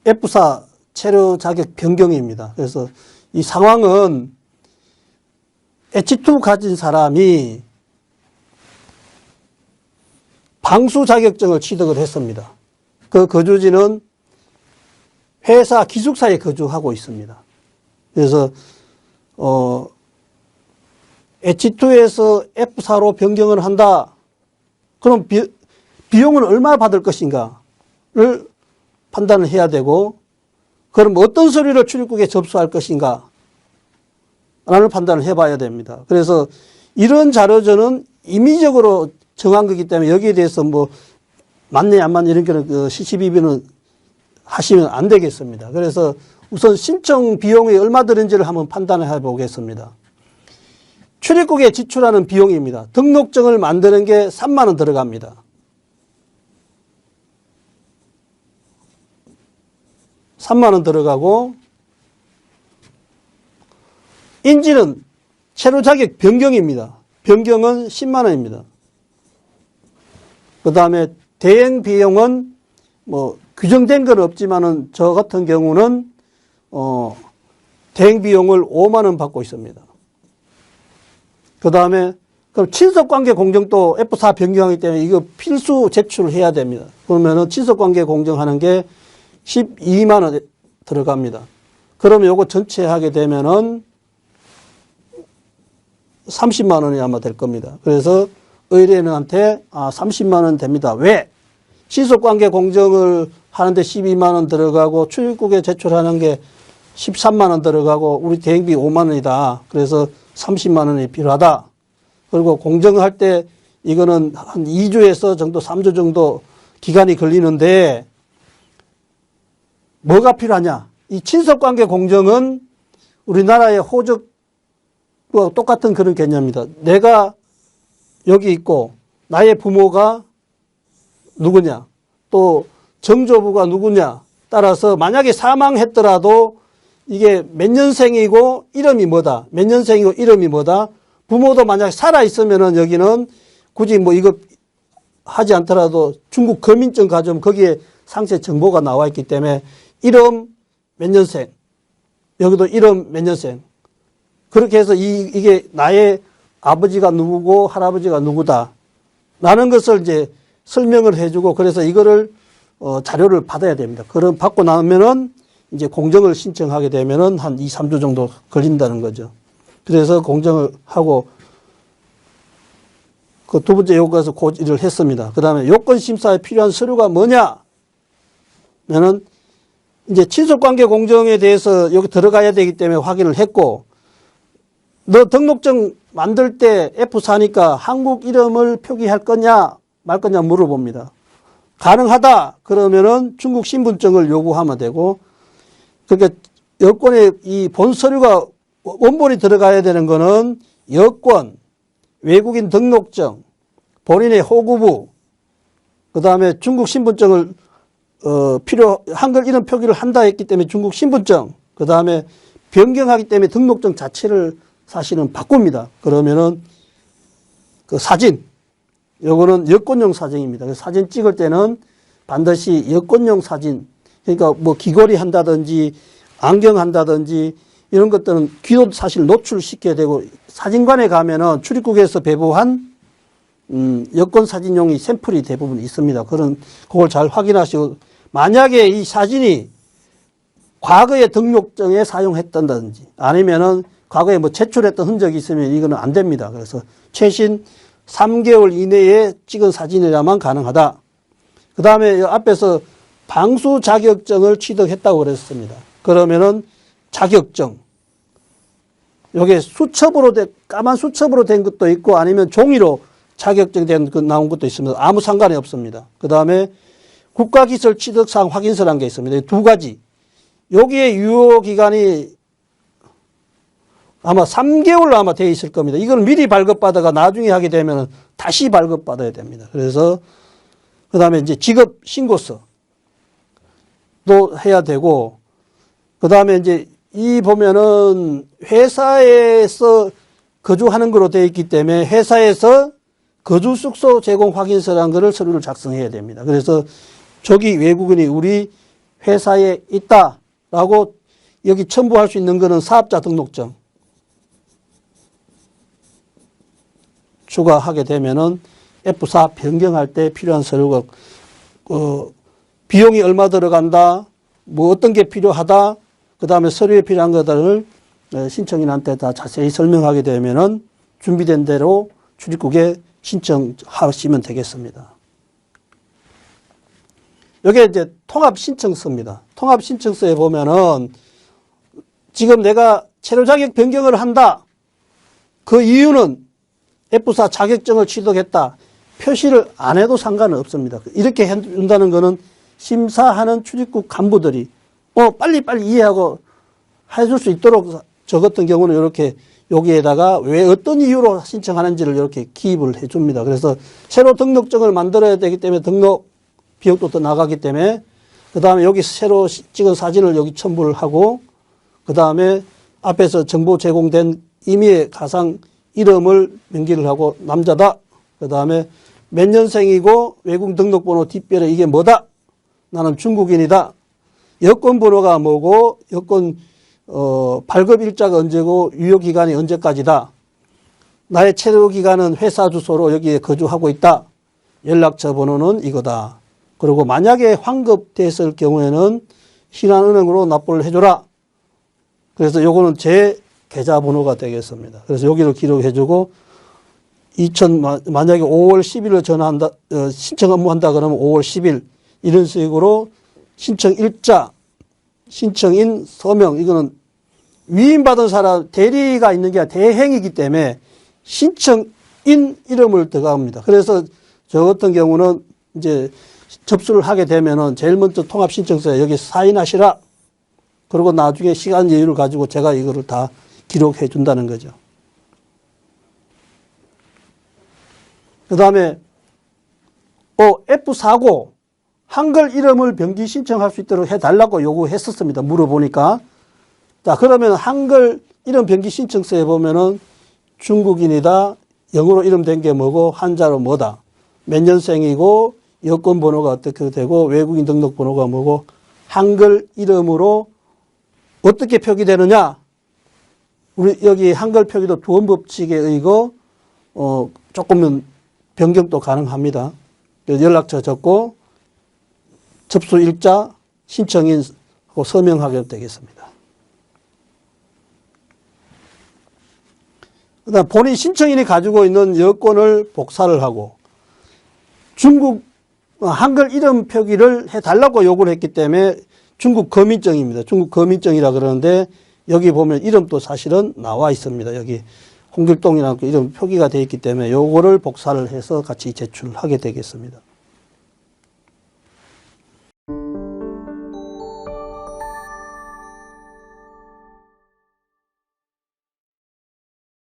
F4 체류 자격 변경입니다. 그래서 이 상황은 H2 가진 사람이 방수 자격증을 취득을 했습니다. 그 거주지는 회사 기숙사에 거주하고 있습니다. 그래서 H2에서 F4로 변경을 한다. 그럼 비용을 얼마 받을 것인가를 판단을 해야 되고, 그럼 어떤 서류를 출입국에 접수할 것인가 라는 판단을 해봐야 됩니다. 그래서 이런 자료저는 임의적으로 정한 거기 때문에 여기에 대해서 뭐 맞네 안 맞네 이런 거는 시시비비는 하시면 안 되겠습니다. 그래서 우선 신청 비용이 얼마 드는지를 한번 판단을 해보겠습니다. 출입국에 지출하는 비용입니다. 등록증을 만드는 게 3만 원 들어갑니다. 들어가고, 인지는 체류 자격 변경입니다. 변경은 10만 원입니다. 그 다음에 대행 비용은 뭐 규정된 건 없지만은 저 같은 경우는 대행 비용을 5만 원 받고 있습니다. 그 다음에 그럼 친석관계 공정도 F4 변경하기 때문에 이거 필수 제출을 해야 됩니다. 그러면은 친석관계 공정하는 게 12만 원 들어갑니다. 그러면 요거 전체 하게 되면은 30만 원이 아마 될 겁니다. 그래서 의뢰인한테 30만 원 됩니다. 왜? 친속관계 공정을 하는데 12만 원 들어가고 출입국에 제출하는 게 13만 원 들어가고 우리 대행비 5만 원이다. 그래서 30만 원이 필요하다. 그리고 공정할 때 이거는 한 2주에서 정도 3주 정도 기간이 걸리는데 뭐가 필요하냐? 이 친속관계 공정은 우리나라의 호적과 똑같은 그런 개념입니다. 내가 여기 있고 나의 부모가 누구냐, 또 정조부가 누구냐 따라서 만약에 사망했더라도 이게 몇 년생이고 이름이 뭐다, 몇 년생이고 이름이 뭐다, 부모도 만약에 살아있으면은 여기는 굳이 뭐 이거 하지 않더라도 중국 거민증 가져오면 거기에 상세 정보가 나와 있기 때문에 이름 몇 년생, 여기도 이름 몇 년생, 그렇게 해서 이게 나의 아버지가 누구고 할아버지가 누구다 라는 것을 이제 설명을 해주고, 그래서 이거를 자료를 받아야 됩니다. 그럼 받고 나면은 이제 공정을 신청하게 되면은 한 2, 3주 정도 걸린다는 거죠. 그래서 공정을 하고 그 두 번째 요구에서 고지를 했습니다. 그 다음에 요건 심사에 필요한 서류가 뭐냐? 면은 이제 친속관계 공정에 대해서 여기 들어가야 되기 때문에 확인을 했고, 너 등록증 만들 때 F4니까 한국 이름을 표기할 거냐 말 거냐 물어봅니다. 가능하다 그러면은 중국 신분증을 요구하면 되고, 그러니까 여권에 이 본 서류가 원본이 들어가야 되는 거는 여권, 외국인 등록증, 본인의 호구부, 그 다음에 중국 신분증을 한글 이름 표기를 한다 했기 때문에 중국 신분증, 그 다음에 변경하기 때문에 등록증 자체를 사실은 바꿉니다. 그러면은 그 사진, 요거는 여권용 사진입니다. 사진 찍을 때는 반드시 여권용 사진, 그러니까 뭐 귀걸이 한다든지 안경 한다든지 이런 것들은 귀도 사실 노출시켜야 되고, 사진관에 가면은 출입국에서 배부한 여권 사진용이 샘플이 대부분 있습니다. 그걸 잘 확인하시고, 만약에 이 사진이 과거의 등록증에 사용했던다든지 아니면은 과거에 뭐 제출했던 흔적이 있으면 이거는 안 됩니다. 그래서 최신 3개월 이내에 찍은 사진이라만 가능하다. 그 다음에 앞에서 방수 자격증을 취득했다고 그랬습니다. 그러면은 자격증, 요게 수첩으로 까만 수첩으로 된 것도 있고 아니면 종이로 자격증 된 거 나온 것도 있습니다. 아무 상관이 없습니다. 그 다음에 국가기술 취득상 확인서라는 게 있습니다. 두 가지. 여기에 유효기간이 아마 3개월로 아마 되어 있을 겁니다. 이건 미리 발급받아가 나중에 하게 되면 다시 발급받아야 됩니다. 그래서 그 다음에 이제 직업 신고서도 해야 되고, 그 다음에 이제 이 보면은 회사에서 거주하는 거로 되어 있기 때문에 회사에서 거주 숙소 제공 확인서라는 거를 서류를 작성해야 됩니다. 그래서 저기 외국인이 우리 회사에 있다라고 여기 첨부할 수 있는 것은 사업자 등록증 추가하게 되면은 F4 변경할 때 필요한 서류가 비용이 얼마 들어간다, 뭐 어떤 게 필요하다, 그 다음에 서류에 필요한 것들을 신청인한테 다 자세히 설명하게 되면은 준비된 대로 출입국에 신청하시면 되겠습니다. 이게 이제 통합신청서입니다. 통합신청서에 보면은 지금 내가 체류 자격 변경을 한다. 그 이유는 F4 자격증을 취득했다. 표시를 안 해도 상관은 없습니다. 이렇게 해준다는 거는 심사하는 출입국 간부들이 빨리빨리 이해하고 해줄 수 있도록 저 같은 경우는 이렇게 여기에다가 왜 어떤 이유로 신청하는지를 이렇게 기입을 해줍니다. 그래서 새로 등록증을 만들어야 되기 때문에 등록 비용도 더 나가기 때문에 그 다음에 여기 새로 찍은 사진을 여기 첨부를 하고 그 다음에 앞에서 정보 제공된 임의의 가상 이름을 명기를 하고 남자다. 그 다음에 몇 년생이고 외국 등록번호 뒷별에 이게 뭐다. 나는 중국인이다. 여권 번호가 뭐고 여권 발급 일자가 언제고 유효기간이 언제까지다. 나의 체류기간은 회사 주소로 여기에 거주하고 있다. 연락처 번호는 이거다. 그리고 만약에 환급됐을 경우에는 신한은행으로 납부를 해줘라. 그래서 요거는 제 계좌번호가 되겠습니다. 그래서 여기를 기록해주고 만약에 5월 10일을 전화한다, 신청 업무한다 그러면 5월 10일 이런 식으로 신청 일자, 신청인 서명 이거는 위임받은 사람 대리가 있는 게 아니라 대행이기 때문에 신청인 이름을 들어갑니다. 그래서 저 같은 경우는 이제 접수를 하게 되면은 제일 먼저 통합신청서에 여기 사인하시라. 그리고 나중에 시간 여유를 가지고 제가 이거를 다 기록해 준다는 거죠. 그 다음에 F4고 한글 이름을 변기 신청할 수 있도록 해달라고 요구했었습니다. 물어보니까. 자, 그러면 한글 이름 변기 신청서에 보면은 중국인이다. 영어로 이름 된 게 뭐고 한자로 뭐다. 몇 년생이고 여권 번호가 어떻게 되고 외국인 등록 번호가 뭐고 한글 이름으로 어떻게 표기되느냐. 우리 여기 한글 표기도 두원법칙에 의거 조금은 변경도 가능합니다. 연락처 적고 접수 일자 신청인하고 서명하게 되겠습니다. 그다음 본인 신청인이 가지고 있는 여권을 복사를 하고 중국 한글 이름 표기를 해달라고 요구를 했기 때문에 중국 거민증입니다. 중국 거민증이라 그러는데 여기 보면 이름도 사실은 나와 있습니다. 여기 홍길동이라는 이름 표기가 되어 있기 때문에 요거를 복사를 해서 같이 제출하게 되겠습니다.